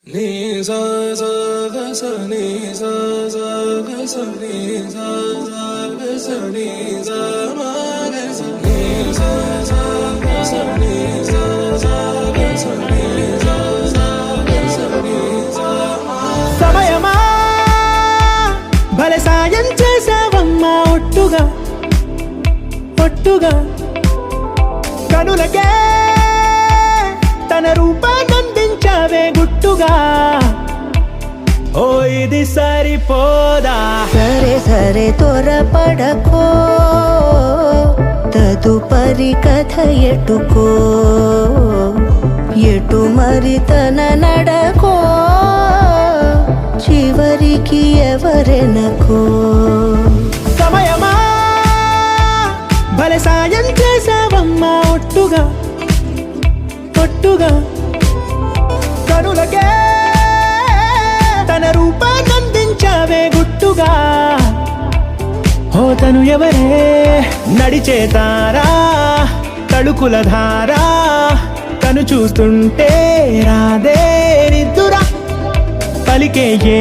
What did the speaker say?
Ni sa sa ga sa ni sa sa ga sa ni sa sa ga sa ni sa ma ga sa ni sa sa ga sa ni sa sa ga sa ni sa sa ga sa ni sa ma సమయమా భలే సాయం చేసావమ్మా ఒట్టుగా ఒట్టుగా కనులకే తన రూపాన్నందించావే గుట్టుగా ఓ ఇది సరిపోదా సరే సరే త్వరపడకో తదుపరి కథ ఎటుకో ఎటు మరి తన నడకో చివరికి ఎవరెనకో సమయమా భలే సాయం చేసావమ్మా ఒట్టుగా ఒట్టుగా కనులకే తన రూపాన్నందించావే గుట్టుగా ఓ తను ఎవరే నడిచే తారా తళుకుల ధారా తను చూస్తుంటే రాదే నిద్దురా పలికే ఏ